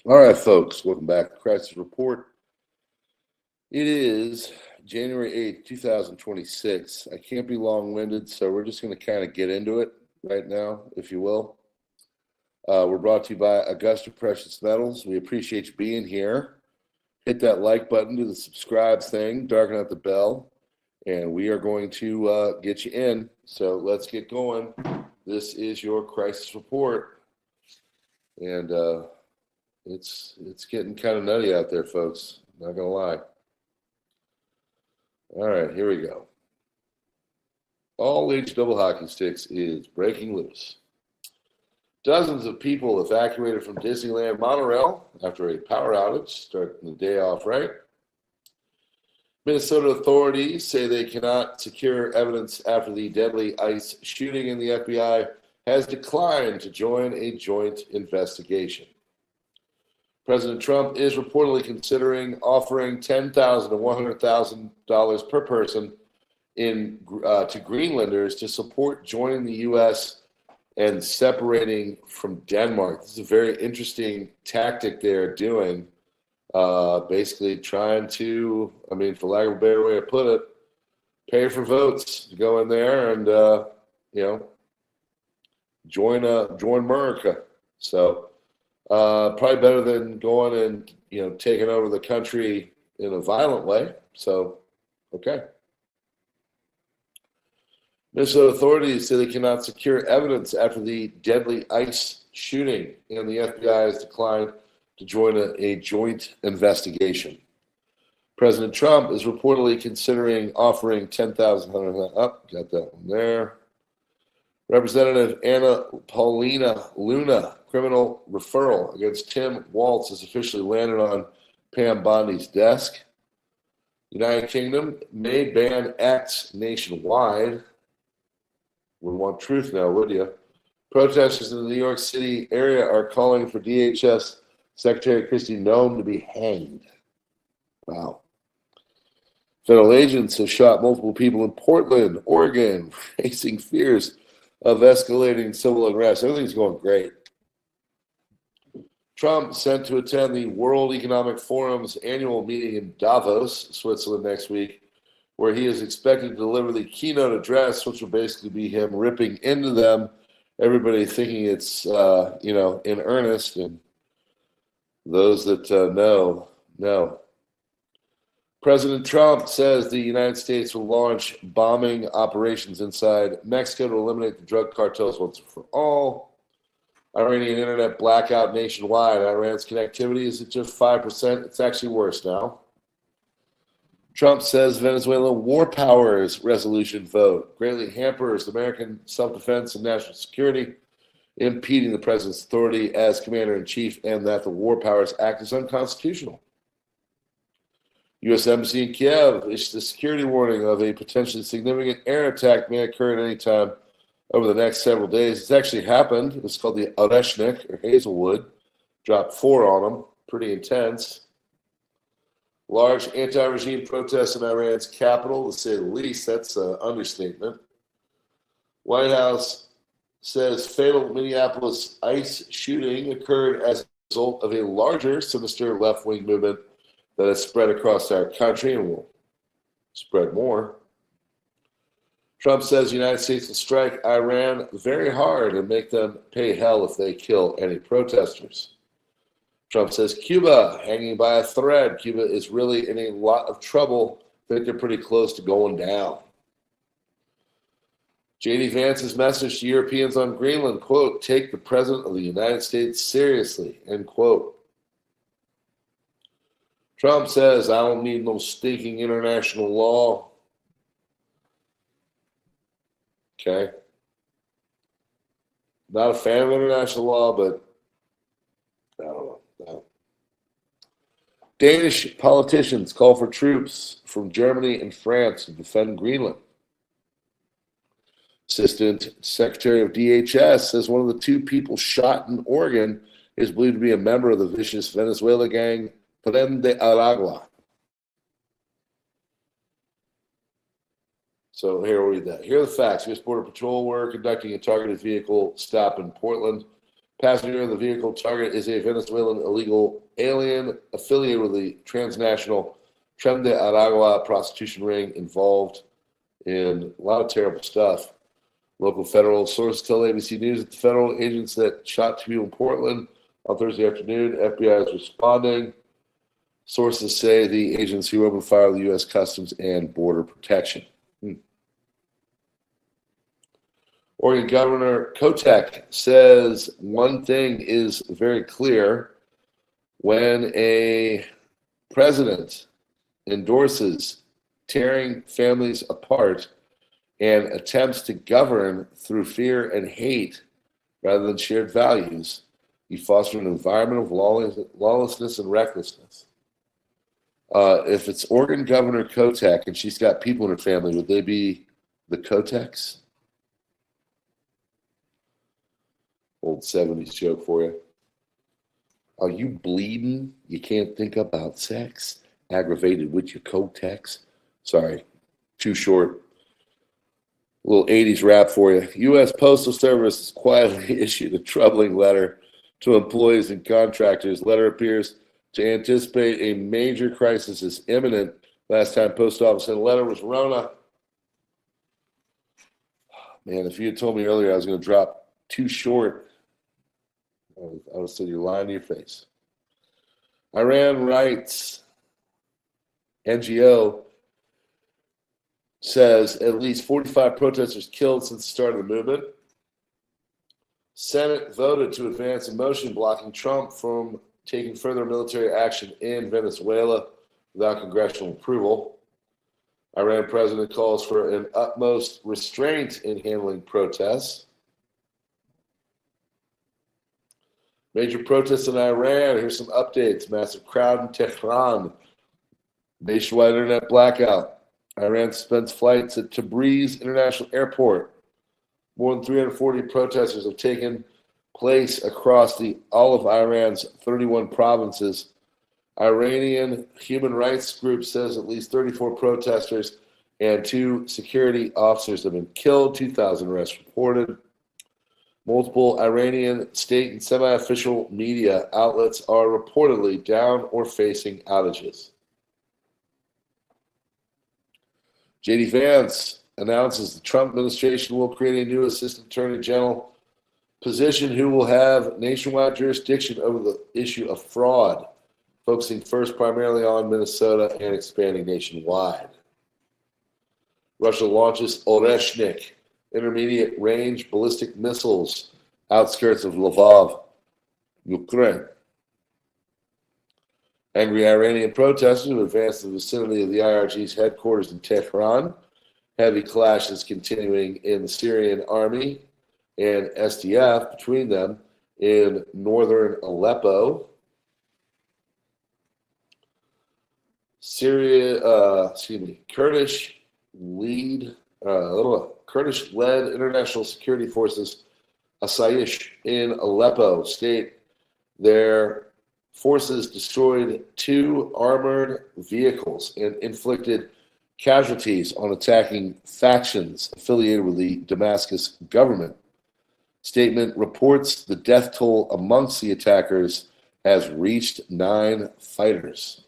All right, folks, welcome back to Crisis Report. It is January 8th, 2026. I can't be long-winded, so we're just going to kind of get into it right now, if you will. We're brought to you by Augusta Precious Metals. We appreciate you being here. Hit that like button, do the subscribe thing, darken out the bell, and we are going to get you in. So let's get going. This is your Crisis Report, and it's getting kind of nutty out there, folks. Not gonna lie. All right, here we go. All age double hockey sticks is breaking loose. Dozens of people evacuated from Disneyland monorail after a power outage, starting the day off right. Minnesota authorities say they cannot secure evidence after the deadly ICE shooting, and the FBI has declined to join a joint investigation. President Trump is reportedly considering offering $10,000 to $100,000 per person to Greenlanders to support joining the U.S. and separating from Denmark. This is a very interesting tactic they're doing, basically trying to, for lack of a better way to put it, pay for votes to go in there and, join America. So probably better than going and, taking over the country in a violent way. So, okay. Minnesota authorities say they cannot secure evidence after the deadly ICE shooting, and the FBI has declined to join a joint investigation. President Trump is reportedly considering offering $10,000. Got that one there. Representative Anna Paulina Luna criminal referral against Tim Walz has officially landed on Pam Bondi's desk. United Kingdom may ban X nationwide. Would want truth now, would you? Protesters in the New York City area are calling for DHS Secretary Kristi Noem to be hanged. Wow. Federal agents have shot multiple people in Portland, Oregon, facing fears of escalating civil unrest. Everything's going great. Trump sent to attend the World Economic Forum's annual meeting in Davos, Switzerland, next week, where he is expected to deliver the keynote address, which will basically be him ripping into them, everybody thinking it's, in earnest, and those that know. President Trump says the United States will launch bombing operations inside Mexico to eliminate the drug cartels once and for all. Iranian internet blackout nationwide. Iran's connectivity is at just 5%. It's actually worse now. Trump says Venezuela war powers resolution vote greatly hampers American self-defense and national security, impeding the president's authority as commander-in-chief, and that the War Powers Act is unconstitutional. U.S. Embassy in Kiev issued a security warning of a potentially significant air attack may occur at any time over the next several days. It's actually happened. It's called the Oreshnik, or Hazelwood. Dropped 4 on them. Pretty intense. Large anti-regime protests in Iran's capital, to say the least. That's an understatement. White House says fatal Minneapolis ICE shooting occurred as a result of a larger, sinister left-wing movement that has spread across our country and will spread more. Trump says the United States will strike Iran very hard and make them pay hell if they kill any protesters. Trump says Cuba hanging by a thread. Cuba is really in a lot of trouble. I think they're pretty close to going down. J.D. Vance's message to Europeans on Greenland, quote, take the President of the United States seriously, end quote. Trump says, I don't need no stinking international law. Okay. Not a fan of international law, but I don't know. No. Danish politicians call for troops from Germany and France to defend Greenland. Assistant Secretary of DHS says one of the 2 people shot in Oregon is believed to be a member of the vicious Venezuela gang Tren de Aragua. So here we read that. Here are the facts. U.S. Border Patrol were conducting a targeted vehicle stop in Portland Passenger of the vehicle target is a Venezuelan illegal alien affiliated with the transnational Tren de Aragua prostitution ring involved in a lot of terrible stuff. Local federal sources tell ABC News that the federal agents that shot two people in Portland on Thursday afternoon, FBI is responding. Sources say the agents who opened fire with U.S. Customs and Border Protection. Oregon Governor Kotek says one thing is very clear: when a president endorses tearing families apart and attempts to govern through fear and hate rather than shared values, you foster an environment of lawlessness and recklessness. If it's Oregon Governor Kotek and she's got people in her family, would they be the Koteks? Old 70s joke for you. Are you bleeding? You can't think about sex? Aggravated with your Kotex? Sorry, too short. A little 80s rap for you. U.S. Postal Service has quietly issued a troubling letter to employees and contractors. Letter appears to anticipate a major crisis is imminent. Last time Post Office sent a letter was Rona. Man, if you had told me earlier I was going to drop too short, I would have said you're lying to your face. Iran writes, NGO says at least 45 protesters killed since the start of the movement. Senate voted to advance a motion blocking Trump from taking further military action in Venezuela without congressional approval. Iran president calls for an utmost restraint in handling protests. Major protests in Iran. Here's some updates. Massive crowd in Tehran. Nationwide internet blackout. Iran suspends flights at Tabriz International Airport. More than 340 protesters have taken place across all of Iran's 31 provinces. Iranian human rights group says at least 34 protesters and 2 security officers have been killed. 2,000 arrests reported. Multiple Iranian state and semi-official media outlets are reportedly down or facing outages. J.D. Vance announces the Trump administration will create a new assistant attorney general position who will have nationwide jurisdiction over the issue of fraud, focusing first primarily on Minnesota and expanding nationwide. Russia launches Oreshnik, intermediate-range ballistic missiles, outskirts of Lvov, Ukraine. Angry Iranian protesters have advanced to the vicinity of the IRG's headquarters in Tehran. Heavy clashes continuing in the Syrian army and SDF between them in northern Aleppo. Kurdish-led international security forces, Asayish in Aleppo state their forces destroyed 2 armored vehicles and inflicted casualties on attacking factions affiliated with the Damascus government. Statement reports the death toll amongst the attackers has reached 9 fighters.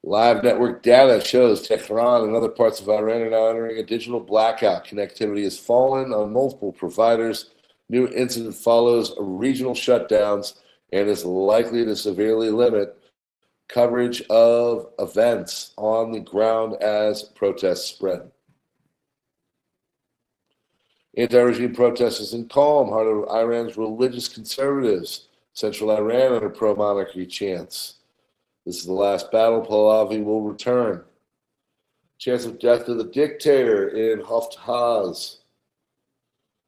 Live network data shows Tehran and other parts of Iran are now entering a digital blackout. Connectivity has fallen on multiple providers. New incident follows regional shutdowns and is likely to severely limit coverage of events on the ground as protests spread. Anti-regime protesters in Qom, heart of Iran's religious conservatives. Central Iran under pro-monarchy chants. This is the last battle. Pahlavi will return. Chance of death to the dictator in Haftaz.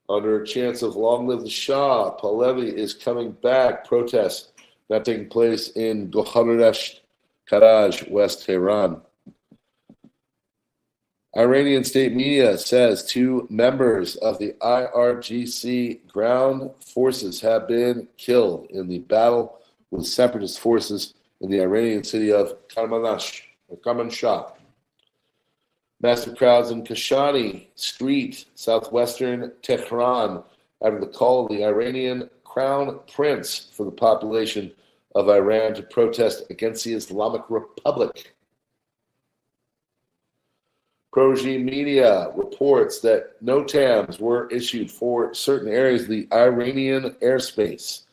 Under a chance of long live the Shah, Pahlavi is coming back. Protests now taking place in Goharash, Karaj, West Tehran. Iranian state media says 2 members of the IRGC ground forces have been killed in the battle with separatist forces in the Iranian city of Kermanshah. Massive crowds in Kashani Street, southwestern Tehran, after the call of the Iranian crown prince for the population of Iran to protest against the Islamic Republic. Pro-regime media reports that NOTAMs were issued for certain areas of the Iranian airspace.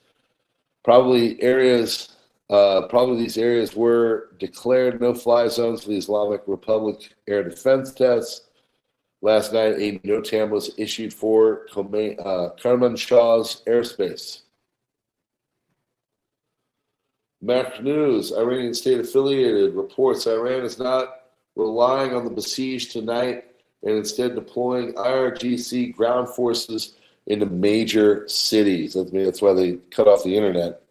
Probably these areas were declared no-fly zones for the Islamic Republic air defense tests. Last night, a NOTAM was issued for Kermanshah's airspace. Mac News, Iranian state affiliated, reports Iran is not relying on the besieged tonight and instead deploying IRGC ground forces into major cities. That's why they cut off the internet.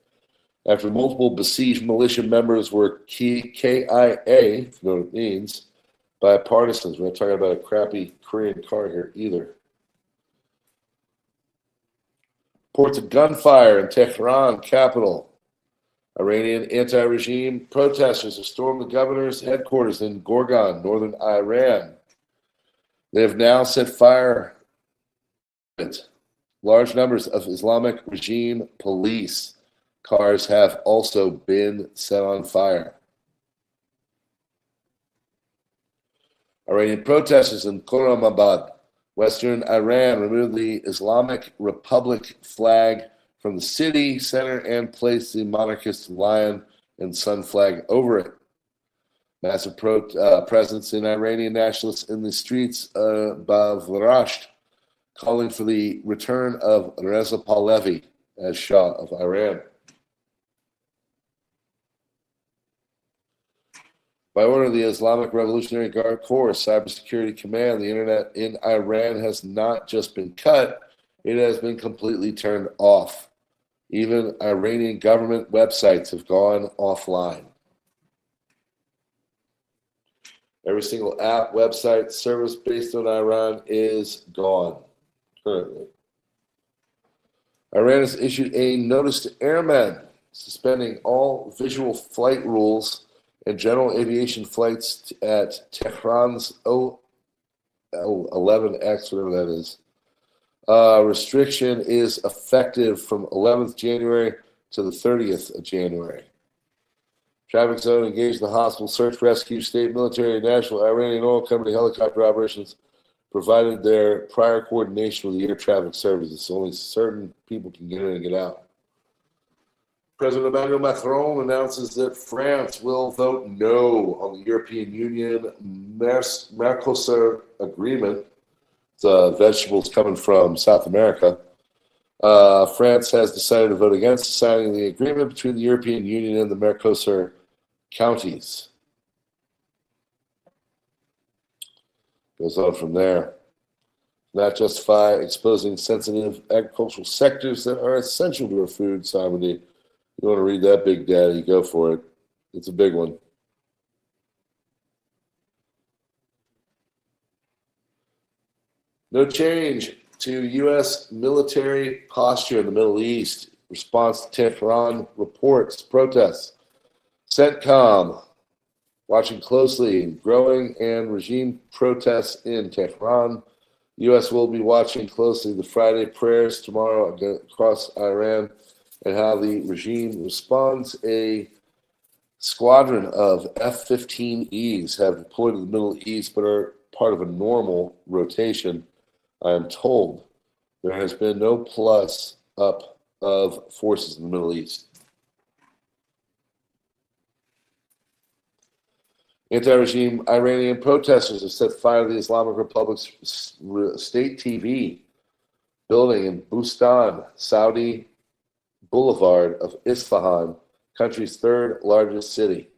After multiple besieged militia members were KIA, if you know what it means, by partisans. We're not talking about a crappy Korean car here either. Reports of gunfire in Tehran, capital. Iranian anti-regime protesters have stormed the governor's headquarters in Gorgan, northern Iran. They have now set fire to it. Large numbers of Islamic regime police cars have also been set on fire. Iranian protesters in Khorramabad, western Iran, removed the Islamic Republic flag from the city center and placed the monarchist lion and sun flag over it. Massive presence in Iranian nationalists in the streets of Bavrasht, calling for the return of Reza Pahlavi as Shah of Iran. By order of the Islamic Revolutionary Guard Corps Cybersecurity Command, the internet in Iran has not just been cut, it has been completely turned off. Even Iranian government websites have gone offline. Every single app, website, service based on Iran is gone currently. Iran has issued a notice to airmen suspending all visual flight rules and general aviation flights at Tehran's O11X, whatever that is. Restriction is effective from 11th January to the 30th of January. Traffic zone engaged in the hospital, search, rescue, state, military, and national Iranian oil company helicopter operations, provided their prior coordination with the air traffic services. So only certain people can get in and get out. President Emmanuel Macron announces that France will vote no on the European Union Mercosur agreement. It's vegetables coming from South America. France has decided to vote against signing the agreement between the European Union and the Mercosur counties. Goes on from there. Not justify exposing sensitive agricultural sectors that are essential to our food sovereignty. You want to read that, Big Daddy, go for it. It's a big one. No change to U.S. military posture in the Middle East. Response to Tehran reports, protests. CENTCOM, watching closely, growing and regime protests in Tehran. U.S. will be watching closely the Friday prayers tomorrow across Iran and how the regime responds. A squadron of F-15Es have deployed to the Middle East but are part of a normal rotation, I am told. There has been no plus up of forces in the Middle East. Anti-regime Iranian protesters have set fire to the Islamic Republic's state TV building in Bustan, Saudi Boulevard of Isfahan, country's third largest city.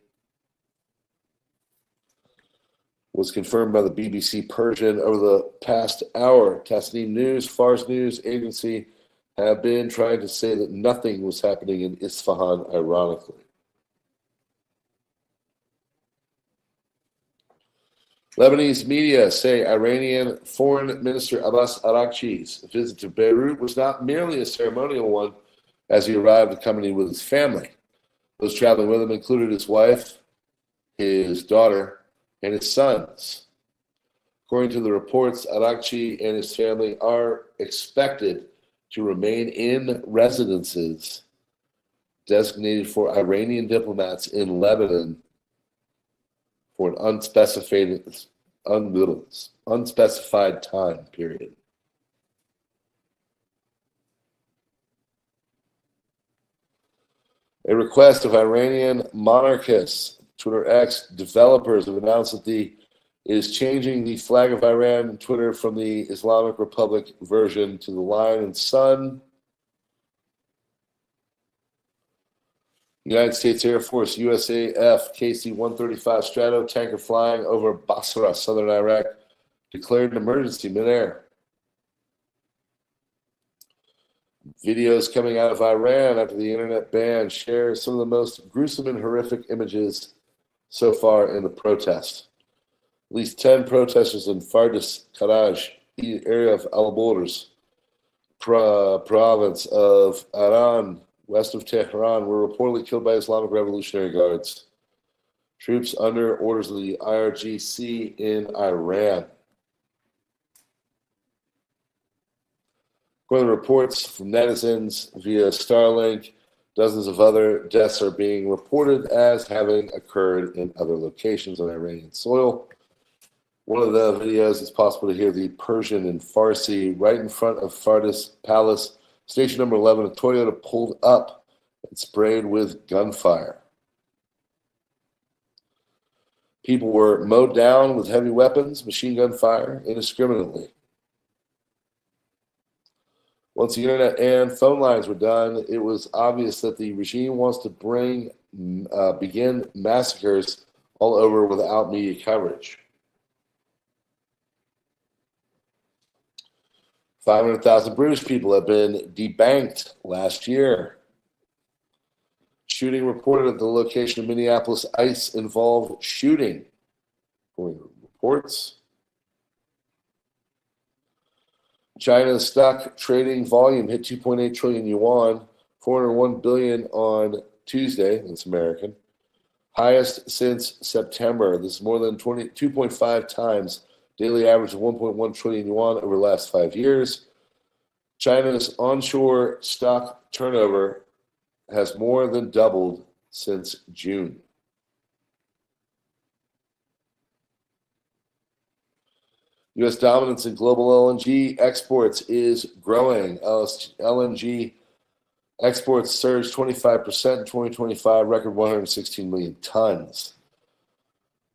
Was confirmed by the BBC Persian over the past hour. Tasnim News, Fars News Agency have been trying to say that nothing was happening in Isfahan, ironically. Lebanese media say Iranian Foreign Minister Abbas Araghchi's visit to Beirut was not merely a ceremonial one as he arrived accompanied with his family. Those traveling with him included his wife, his daughter, and his sons. According to the reports, Arakchi and his family are expected to remain in residences designated for Iranian diplomats in Lebanon for an unspecified time period. A request of Iranian monarchists, Twitter X developers have announced that is changing the flag of Iran Twitter from the Islamic Republic version to the lion and sun. United States Air Force USAF KC-135 Strato tanker flying over Basra, southern Iraq, declared an emergency midair. Videos coming out of Iran after the internet ban share some of the most gruesome and horrific images so far in the protest. At least 10 protesters in Fardis Karaj, the area of Al-Borders, province of Iran, west of Tehran, were reportedly killed by Islamic Revolutionary Guards, troops under orders of the IRGC in Iran. According to reports from netizens via Starlink, dozens of other deaths are being reported as having occurred in other locations on Iranian soil. One of the videos, it's possible to hear the Persian and Farsi right in front of Fardis Palace, station number 11, a Toyota pulled up and sprayed with gunfire. People were mowed down with heavy weapons, machine gun fire, indiscriminately. Once the internet and phone lines were done, it was obvious that the regime wants to begin massacres all over without media coverage. 500,000 British people have been debanked last year. Shooting reported at the location of Minneapolis ICE-involved shooting. According to reports, China's stock trading volume hit 2.8 trillion yuan, 401 billion on Tuesday. That's American. Highest since September. This is more than 2.5 times daily average of 1.1 trillion yuan over the last 5 years. China's onshore stock turnover has more than doubled since June. U.S. dominance in global LNG exports is growing. LNG exports surged 25% in 2025, record 116 million tons.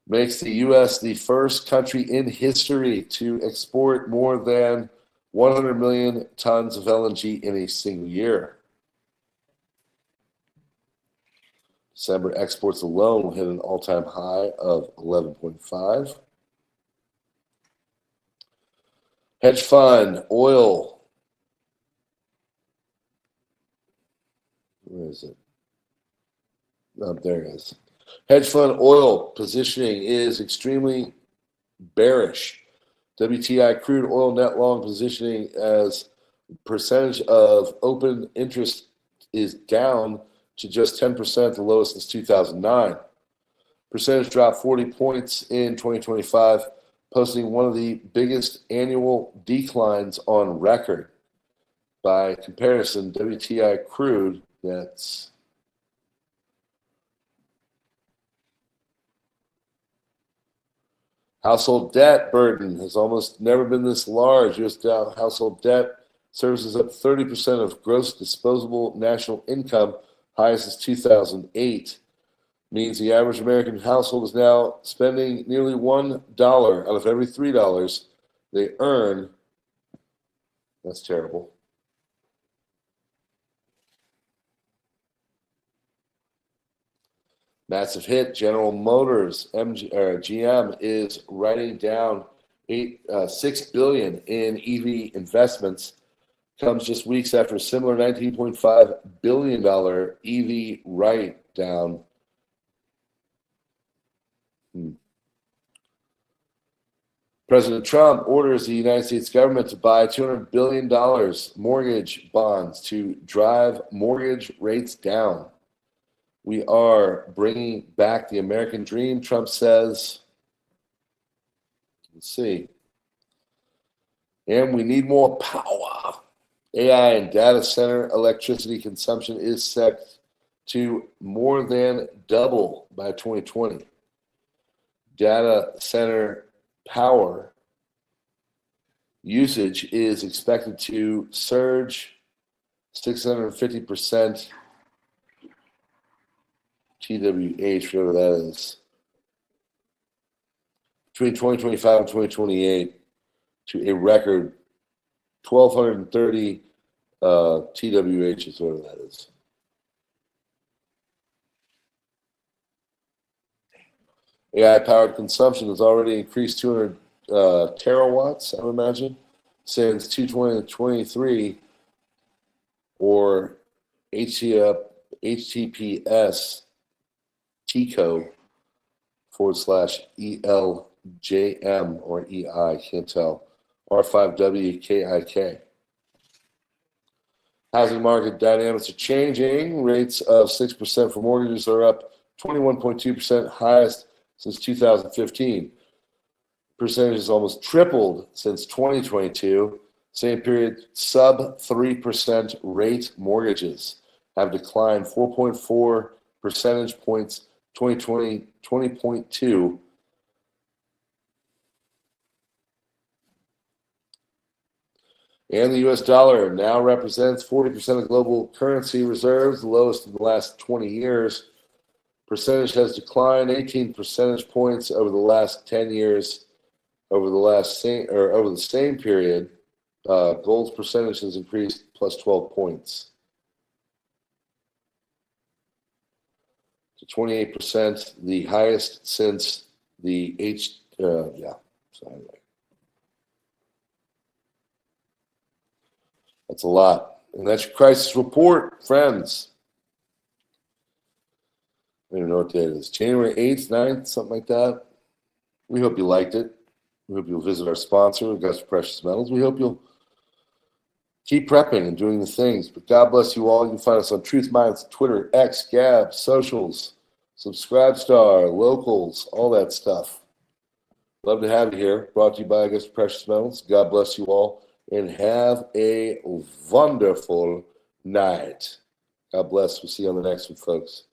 Makes the U.S. the first country in history to export more than 100 million tons of LNG in a single year. December exports alone hit an all-time high of 11.5. Hedge fund, oil. Where is it? Oh, there it is. Hedge fund oil positioning is extremely bearish. WTI crude oil net long positioning as percentage of open interest is down to just 10%, the lowest since 2009. Percentage dropped 40 points in 2025, posting one of the biggest annual declines on record. By comparison, WTI crude, that's household debt burden has almost never been this large. U.S. household debt services up 30% of gross disposable national income, highest since 2008. Means the average American household is now spending nearly $1 out of every $3 they earn. That's terrible. Massive hit. General Motors, GM, is writing down $6 billion in EV investments. Comes just weeks after a similar $19.5 billion EV write-down. President Trump orders the United States government to buy $200 billion mortgage bonds to drive mortgage rates down. We are bringing back the American dream, Trump says. Let's see. And we need more power. AI and data center electricity consumption is set to more than double by 2020. Data center power usage is expected to surge 650% TWH, whatever that is, between 2025 and 2028 to a record 1,230 TWH, is whatever that is. AI-powered consumption has already increased 200 terawatts, I would imagine, since 2023, or HTTPS TCO /ELJM or EI, can't tell, R5WKIK. Housing market dynamics are changing. Rates of 6% for mortgages are up 21.2%, highest since 2015. Percentage has almost tripled since 2022. Same period, sub 3% rate mortgages have declined 4.4 percentage points, 2020, 20.2. And the US dollar now represents 40% of global currency reserves, the lowest in the last 20 years. Percentage has declined 18 percentage points over the last 10 years. Over the same period, gold's percentage has increased plus 12 points to 28%, the highest since the So anyway, that's a lot, and that's your crisis report, friends. I don't even know what day it is. January 8th, 9th, something like that. We hope you liked it. We hope you'll visit our sponsor, Augusta Precious Metals. We hope you'll keep prepping and doing the things. But God bless you all. You can find us on Truth Minds, Twitter, X, Gab, socials, Subscribestar, locals, all that stuff. Love to have you here. Brought to you by Augusta Precious Metals. God bless you all, and have a wonderful night. God bless. We'll see you on the next one, folks.